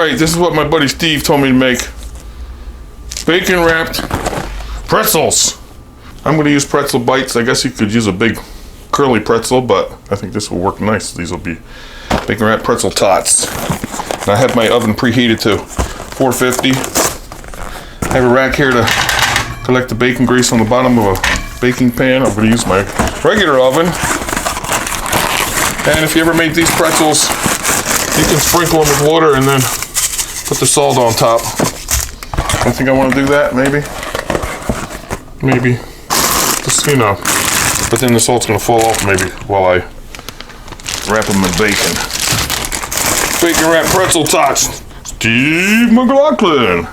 Alright, this is what my buddy Steve told me to make. Bacon wrapped pretzels. I'm going to use pretzel bites. I guess you could use a big curly pretzel, but I think this will work nice. These will be bacon wrapped pretzel tots. And I have my oven preheated to 450. I have a rack here to collect the bacon grease on the bottom of a baking pan. I'm going to use my regular oven. And if you ever made these pretzels, you can sprinkle them with water and then put the salt on top. I think I want to do that, maybe. Maybe. Just, you know. But then the salt's going to fall off maybe while I wrap them in bacon. Bacon wrapped pretzel tots. Steve McLaughlin.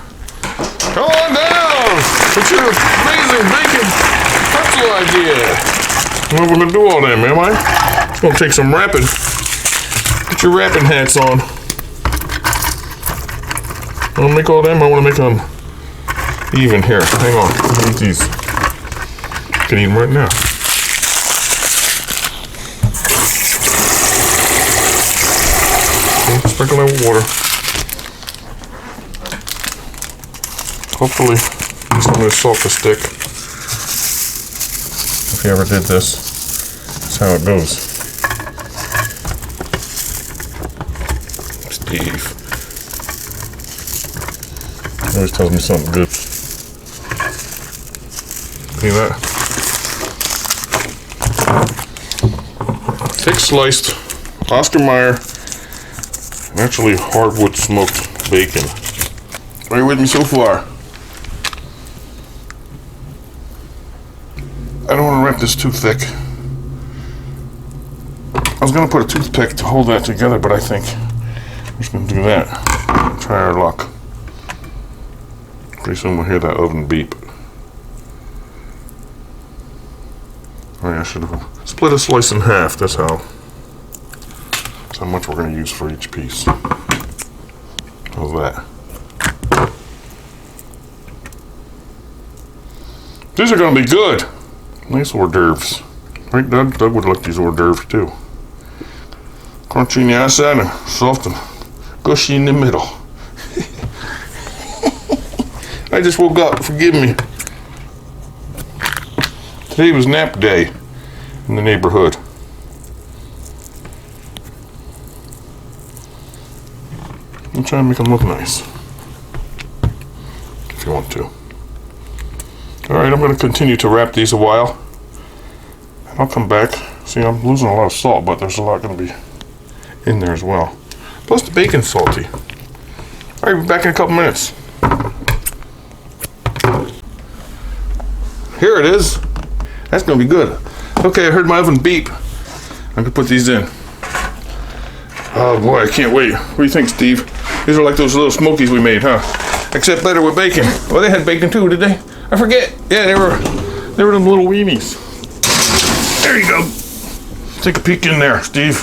Come on down with your amazing bacon pretzel idea. I'm not going to do all that, am I? Just going to take some wrapping. Get your wrapping hats on. I want to make all them. I want to make them even here. Hang on. Let me eat these. I can eat them right now. Okay, sprinkle that with water. Hopefully, some of this salt to stick. If you ever did this, that's how it goes. Steve always tells me something good. See that? Thick sliced Oscar Mayer naturally hardwood smoked bacon. Are you with me so far? I don't want to wrap this too thick. I was going to put a toothpick to hold that together, but I think I'm just going to do that. Try our luck. Pretty soon we'll hear that oven beep. Oh yeah, I should have split a slice in half. That's how much we're going to use for each piece. How's that? These are going to be good. Nice hors d'oeuvres. Right, Doug? Doug would like these hors d'oeuvres too. Crunchy in the outside and soft and gushy in the middle. I just woke up. Forgive me. Today was nap day in the neighborhood. I'm trying to make them look nice. If you want to. Alright, I'm going to continue to wrap these a while. And I'll come back. See, I'm losing a lot of salt, but there's a lot going to be in there as well. Plus the bacon's salty. Alright, we'll be back in a couple minutes. Here it is. That's going to be good. Okay, I heard my oven beep. I'm going to put these in. Oh boy, I can't wait. What do you think, Steve? These are like those little smokies we made, huh? Except better with bacon. Well, they had bacon too, did they? I forget. Yeah, they were them little weenies. There you go. Take a peek in there, Steve.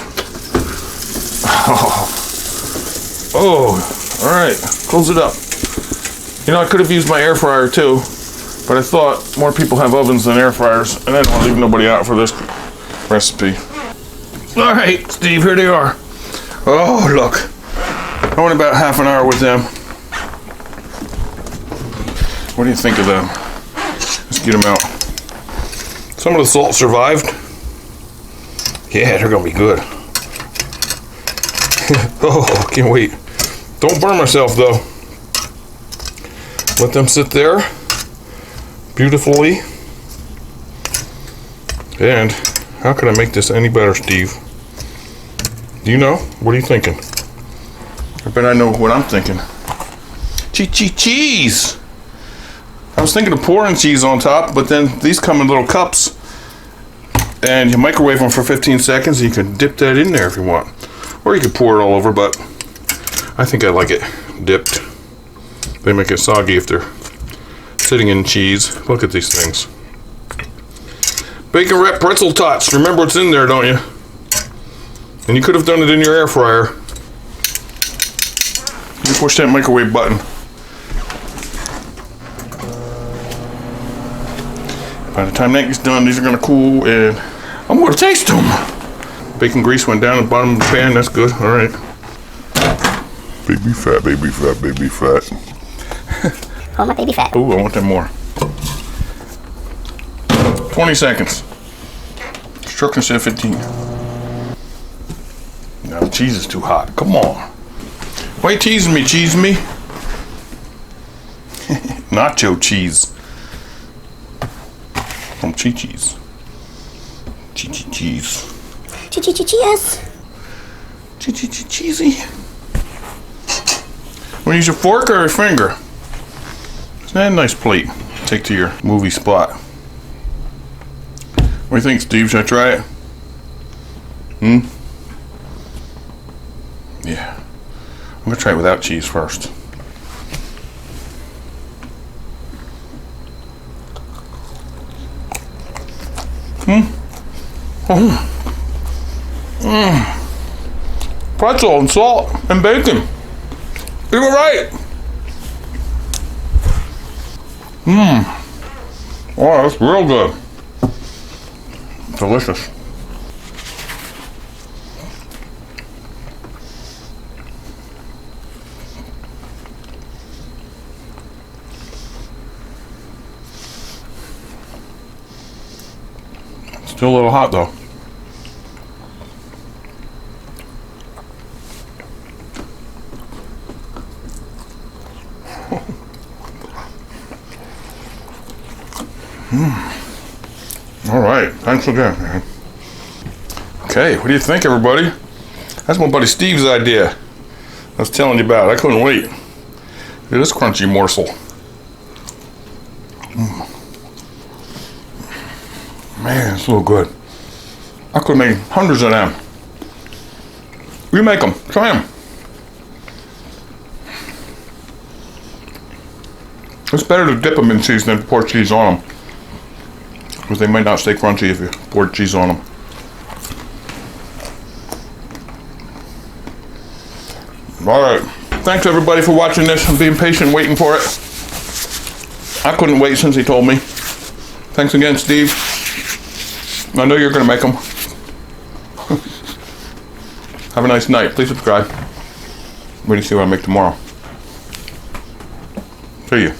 Oh, all right. Close it up. You know, I could have used my air fryer too, but I thought more people have ovens than air fryers, and I don't want to leave nobody out for this recipe. All right, Steve, here they are. Oh, look. I went about half an hour with them. What do you think of them? Let's get them out. Some of the salt survived. Yeah, they're gonna be good. Oh, can't wait. Don't burn myself though. Let them sit there beautifully. And how can I make this any better, Steve? Do you know? What are you thinking? I bet I know what I'm thinking. Cheese! I was thinking of pouring cheese on top, but then these come in little cups. And you microwave them for 15 seconds, and you can dip that in there if you want. Or you could pour it all over, but I think I like it dipped. They make it soggy if they're sitting in cheese. Look at these things. Bacon wrapped pretzel tots. Remember what's in there, don't you? And you could have done it in your air fryer. You push that microwave button. By the time that gets done, these are going to cool, and I'm going to taste them. Bacon grease went down the bottom of the pan. That's good. All right. Baby fat, baby fat, baby fat. Oh, my baby fat. Ooh, I want them more. 20 seconds. Instructions said 15. Now the cheese is too hot. Come on. Why you teasing me, cheese me? Nacho cheese. From Chi-Chi's. Chi-Chi-Cheese. Cheese. Cheesy. Want to use your fork or your finger? Isn't that a nice plate? Take to your movie spot. What do you think, Steve? Should I try it? Yeah. I'm gonna try it without cheese first. Pretzel and salt and bacon. You were right. Oh, that's real good. Delicious. Still a little hot though. All right, thanks again, man. Okay, what do you think, everybody? That's my buddy Steve's idea. I was telling you about. I couldn't wait. Look at this crunchy morsel. Man, it's so good. I could make hundreds of them. You make them. Try them. It's better to dip them in cheese than pour cheese on them, because they might not stay crunchy if you pour cheese on them. All right. Thanks everybody for watching this and being patient waiting for it. I couldn't wait since he told me. Thanks again, Steve. I know you're going to make them. Have a nice night. Please subscribe. Wait to see what I make tomorrow. See you.